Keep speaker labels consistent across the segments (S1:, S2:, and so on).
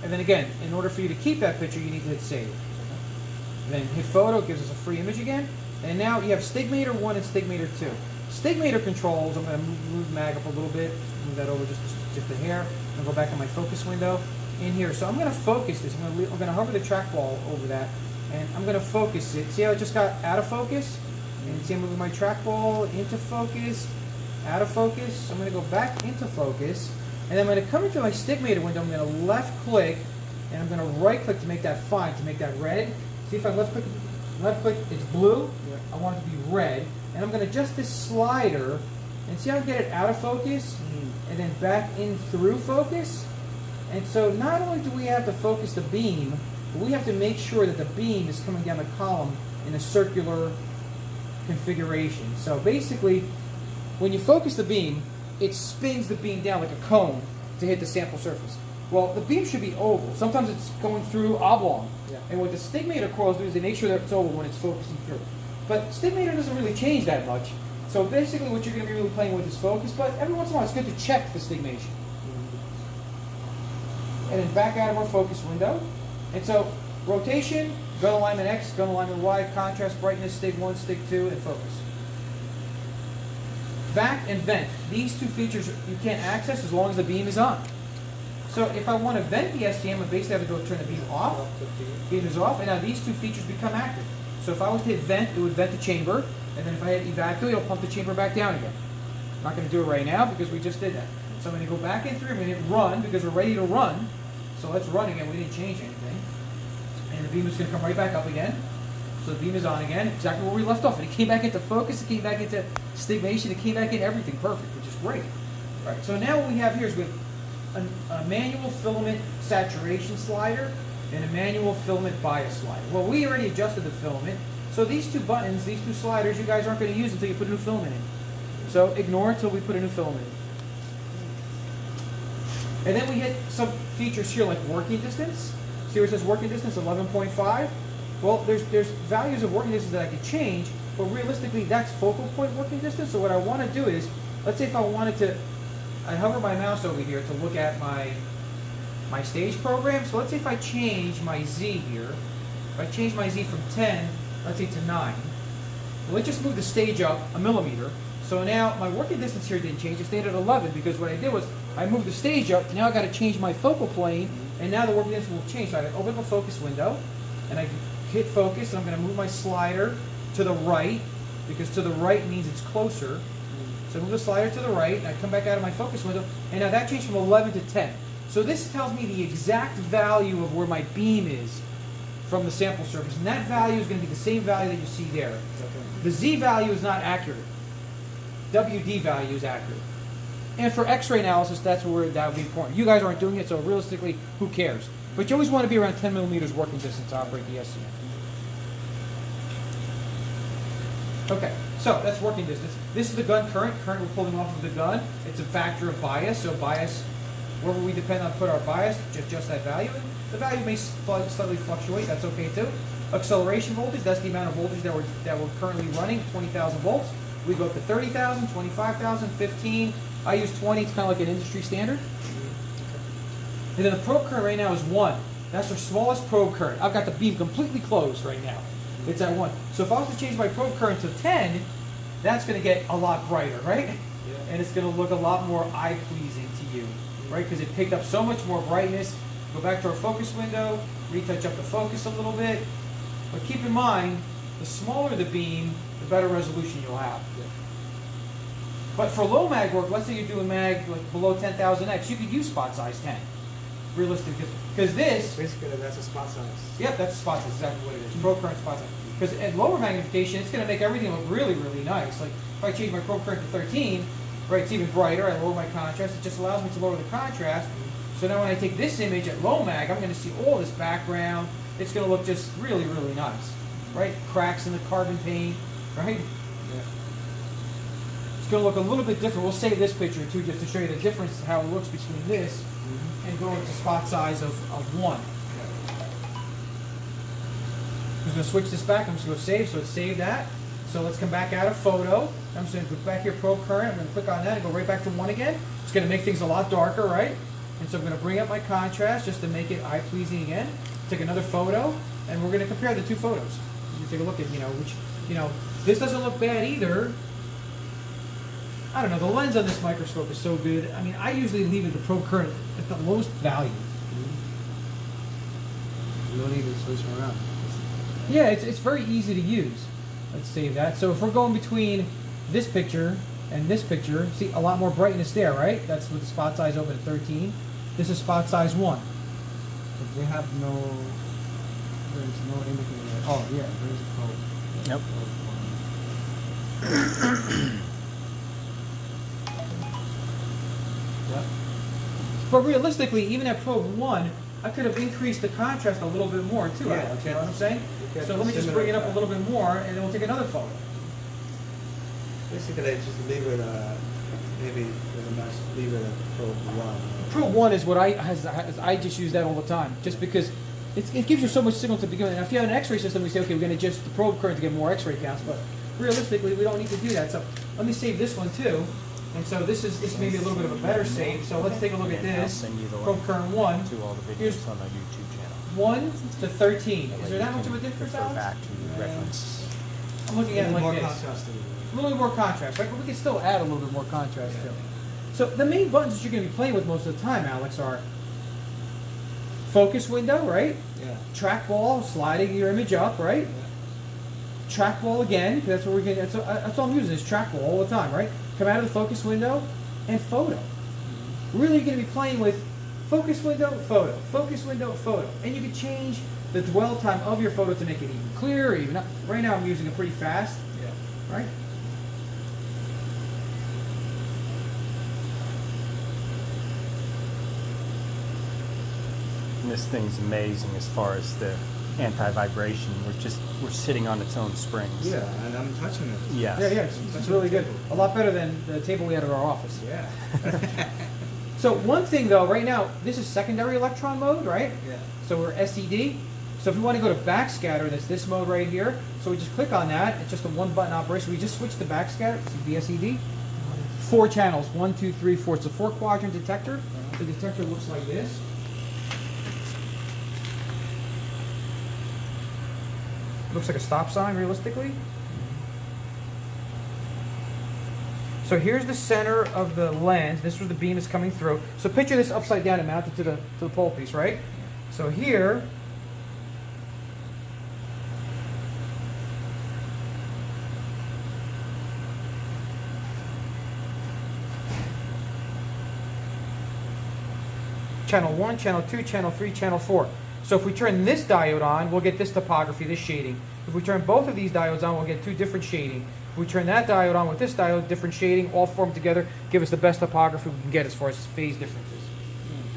S1: And then again, in order for you to keep that picture, you need to hit save. And then hit photo, gives us a free image again. And now you have Stigmator 1 and Stigmator 2. Stigmator controls, I'm going to move mag up a little bit, move that over just a hair. I'm going to go back in my focus window in here. So I'm going to focus this. I'm going to hover the trackball over that, and I'm going to focus it. See how it just got out of focus? And see I'm moving my trackball into focus, out of focus. So I'm going to go back into focus, and then I'm going to come into my Stigmator window. I'm going to left click, and I'm going to right click to make that fine, to make that red. See if I left click, it's blue. Yeah. I want it to be red. And I'm going to adjust this slider, and see how I get it out of focus, and then back in through focus. And so not only do we have to focus the beam, but we have to make sure that the beam is coming down the column in a circular configuration. So basically, when you focus the beam, it spins the beam down like a cone to hit the sample surface. Well, the beam should be oval. Sometimes it's going through oblong. Yeah. And what the Stigmator coils do is they make sure that it's oval when it's focusing through. But Stigmator doesn't really change that much. So basically what you're going to be really playing with is focus, but every once in a while it's good to check the stigmation. And then back out of our focus window. And so rotation, gun alignment X, gun alignment Y, contrast, brightness, stig 1, stig 2, and focus. Vac and vent. These two features you can't access as long as the beam is on. So if I want to vent the SEM, I basically have to go turn the beam off. Beam is off, and now these two features become active. So if I was to hit vent, it would vent the chamber, and then if I hit evacuate, it'll pump the chamber back down again. I'm not going to do it right now because we just did that. So I'm going to go back in through, I'm going to hit run because we're ready to run. So let's run again, we didn't change anything. And the beam is going to come right back up again. So the beam is on again, exactly where we left off. And it came back into focus, it came back into stigmation, it came back in everything perfect, which is great. All right, so now what we have here is we have a manual filament saturation slider and a manual filament bias slider. Well, we already adjusted the filament, so these two buttons, these two sliders, you guys aren't going to use until you put a new filament in. So ignore until we put a new filament in. And then we hit some features here like working distance. See where it says working distance, 11.5? Well, there's values of working distance that I could change, but realistically that's focal point working distance. So what I want to do is, let's say if I wanted to, I hover my mouse over here to look at my stage program. So let's say if I change my Z here, if I change my Z from 10, let's say to 9, well, let's just move the stage up a millimeter. So now my working distance here didn't change, it stayed at 11 because what I did was I moved the stage up, now I got to change my focal plane, and now the working distance will change. So I open up a focus window, and I hit focus, and I'm going to move my slider to the right, because to the right means it's closer. So I move the slider to the right, and I come back out of my focus window, and now that changed from 11 to 10. So this tells me the exact value of where my beam is from the sample surface, and that value is going to be the same value that you see there. Okay. The Z value is not accurate. WD value is accurate. And for X-ray analysis, that's where that would be important. You guys aren't doing it, so realistically, who cares? But you always want to be around 10 millimeters working distance to operate the SEM. Okay, so that's working distance. This is the gun current. Current we're pulling off of the gun. It's a factor of bias, so bias, wherever we depend on put our bias, just that value. The value may slightly fluctuate, that's okay too. Acceleration voltage, that's the amount of voltage that we're currently running, 20,000 volts. We go up to 30,000, 25,000, 15. I use 20, it's kind of like an industry standard. And then the probe current right now is 1. That's our smallest probe current. I've got the beam completely closed right now. It's at 1. So if I was to change my probe current to 10, that's going to get a lot brighter, right? Yeah. And it's going to look a lot more eye-pleasing to you, right? Because it picked up so much more brightness. Go back to our focus window, retouch up the focus a little bit. But keep in mind, the smaller the beam, the better resolution you'll have. Yeah. But for low mag work, let's say you're doing mag like below 10,000x, you could use spot size 10. Realistic, because this...
S2: Basically, that's a spot size.
S1: Yep, that's a spot size, exactly what it is. Probe current spot size. Because at lower magnification, it's going to make everything look really, really nice. Like, if I change my probe current to 13, right, it's even brighter. I lower my contrast. It just allows me to lower the contrast. So now when I take this image at low mag, I'm going to see all this background. It's going to look just really, really nice. Right? Cracks in the carbon paint, right? Yeah. It's going to look a little bit different. We'll save this picture too just to show you the difference, how it looks between this and going to spot size of 1. I'm just going to switch this back. I'm just going to go save, so it's saved that. So let's come back out of photo. I'm just going to go back here, probe current. I'm going to click on that and go right back to 1 again. It's going to make things a lot darker, right? And so I'm going to bring up my contrast just to make it eye-pleasing again. Take another photo, and we're going to compare the two photos. You take a look at, which, this doesn't look bad either. I don't know, the lens on this microscope is so good. I mean, I usually leave it the probe current at the lowest value.
S2: You don't even switch them around.
S1: Yeah, it's very easy to use. Let's save that. So if we're going between this picture and this picture, see a lot more brightness there, right? That's with the spot size open at 13. This is spot size 1.
S2: But they have there's no indicator. Oh yeah, there's a probe.
S3: Yep.
S2: Yep.
S1: But realistically, even at probe 1, I could have increased the contrast a little bit more too,
S2: Yeah,
S1: Alex, you know what I'm saying?
S2: you
S1: So let me just bring it up a little bit more, and then we'll take another photo.
S2: Basically, just leave it. Maybe with a match, leave it at probe 1.
S1: Probe 1 is what I just use that all the time, just because it gives you so much signal to begin with. Now, if you have an X-ray system, we say, okay, we're going to adjust the probe current to get more X-ray counts, but realistically, we don't need to do that. So let me save this one too. And so this may be a little bit of a better save. So let's take a look at
S3: And I'll
S1: this.
S3: send you the
S1: Probe
S3: link
S1: current 1.
S3: to all the
S1: Here's
S3: videos on our YouTube channel.
S1: 1 to 13.
S3: That
S1: Is
S3: way
S1: there
S3: you
S1: that much
S3: can
S1: of a difference,
S3: refer
S1: Alex?
S3: back to reference.
S1: I'm looking at it like
S2: more
S1: this.
S2: contrast.
S1: A little bit more contrast, right? But we can still add a little bit more contrast too. So the main buttons that you're going to be playing with most of the time, Alex, are focus window, right?
S2: Yeah.
S1: Trackball, sliding your image up, right?
S2: Yeah.
S1: Trackball again, 'cause that's what we're getting. That's all I'm using is trackball all the time, right? Come out of the focus window, and photo. Really, you're going to be playing with focus window, photo, and you can change the dwell time of your photo to make it even clearer. Even up. Right now, I'm using it pretty fast,
S2: Yeah.
S1: right?
S3: And this thing's amazing as far as the anti-vibration. We're sitting on its own springs.
S2: Yeah, and I'm touching it.
S3: Yes.
S1: Yeah, it's really good. A lot better than the table we had at our office.
S2: Yeah.
S1: So one thing though, right now, this is secondary electron mode, right?
S2: Yeah.
S1: So we're SED. So if we want to go to backscatter, that's this mode right here. So we just click on that. It's just a one button operation. We just switch to backscatter. It's the SED. 4 channels, 1, 2, 3, 4. It's a 4-quadrant detector. The detector looks like this. Looks like a stop sign, realistically. So here's the center of the lens. This was the beam that's coming through. So picture this upside down and mounted to the pole piece, right? So here, channel 1, channel 2, channel 3, channel 4. So if we turn this diode on, we'll get this topography, this shading. If we turn both of these diodes on, we'll get 2 different shading. If we turn that diode on with this diode, different shading, all formed together, give us the best topography we can get as far as phase differences.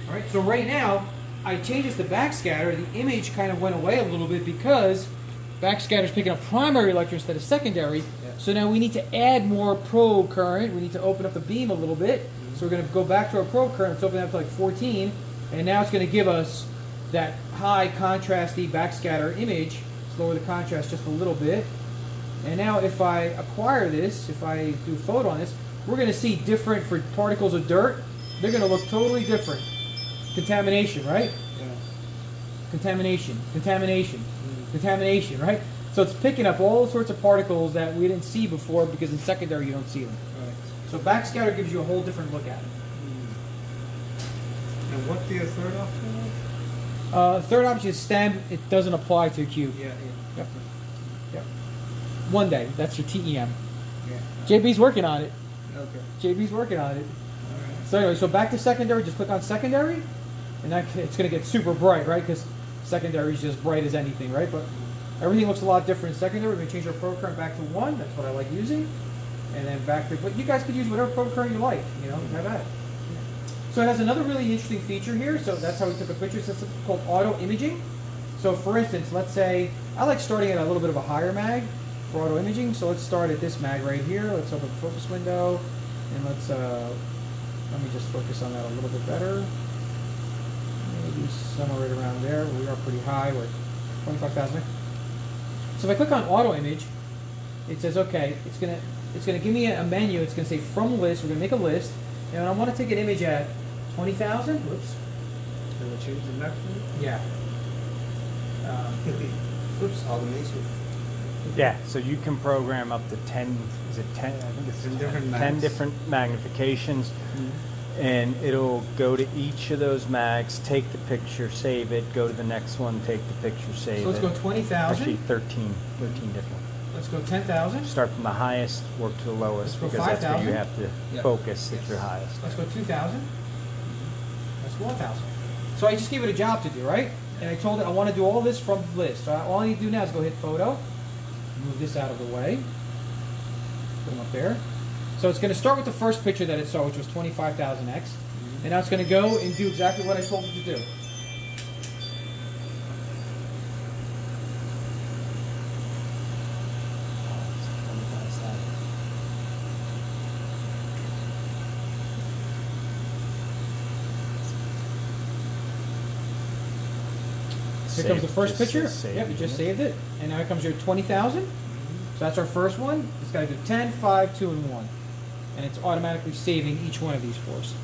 S1: All right, so right now, I changed this to backscatter. The image kind of went away a little bit because backscatter is picking up primary electrons instead of secondary.
S2: Yeah.
S1: So now we need to add more probe current. We need to open up the beam a little bit. So we're going to go back to our probe current. Let's open it up to like 14. And now it's going to give us that high contrasty backscatter image. Let's lower the contrast just a little bit. And now if I acquire this, if I do photo on this, we're going to see different for particles of dirt. They're going to look totally different. Contamination, right?
S2: Yeah.
S1: Contamination, contamination, right? So it's picking up all sorts of particles that we didn't see before because in secondary you don't see them.
S2: Right.
S1: So backscatter gives you a whole different look at it.
S2: And what the third option was?
S1: Third option is STEM. It doesn't apply to Cube.
S2: Yeah.
S1: Yep. Yep. One day. That's your TEM.
S2: Yeah.
S1: JB's working on it.
S2: Okay.
S1: JB's working on it.
S2: All right.
S1: So anyway, so back to secondary. Just click on secondary, and that it's going to get super bright, right? Because secondary is just bright as anything, right? But everything looks a lot different in secondary. We're going to change our probe current back to 1. That's what I like using. And then back to, but you guys could use whatever probe current you like. You know, have at it. So it has another really interesting feature here. So that's how we took a picture. It's called auto imaging. So for instance, let's say, I like starting at a little bit of a higher mag for auto imaging. So let's start at this mag right here. Let's open the focus window. And let's, let me just focus on that a little bit better. Maybe somewhere right around there. We are pretty high. We're 25,000. So if I click on auto image, it says, okay, it's gonna give me a menu. It's gonna say from list. We're gonna make a list. And I want to take an image at 20,000. Whoops.
S2: They will change the next one.
S1: Yeah. Oops.
S4: Automation.
S3: Yeah, so you can program up to 10, is it 10? I think it's
S2: 10 different
S3: 10
S2: mags.
S3: different magnifications. And it'll go to each of those mags, take the picture, save it, go to the next one, take the picture, save
S1: So let's
S3: it.
S1: go 20,000.
S3: Actually, 13 different.
S1: Let's go 10,000.
S3: Start from the highest, work to the lowest,
S1: Let's go
S3: because that's where you
S1: 5,000.
S3: have to
S4: Yep.
S3: focus
S4: Yes.
S3: at your highest.
S1: Let's go 2,000. Let's go 1,000. So I just gave it a job to do, right? And I told it I want to do all this from the list. So all I need to do now is go hit photo, move this out of the way, put them up there. So it's going to start with the first picture that it saw, which was 25,000x. And now it's going to go and do exactly what I told it to do. Here comes the first picture. Yep, you just saved it. And now here comes your 20,000. So that's our first one. It's got to do 10, 5, 2, and 1. And it's automatically saving each one of these for us.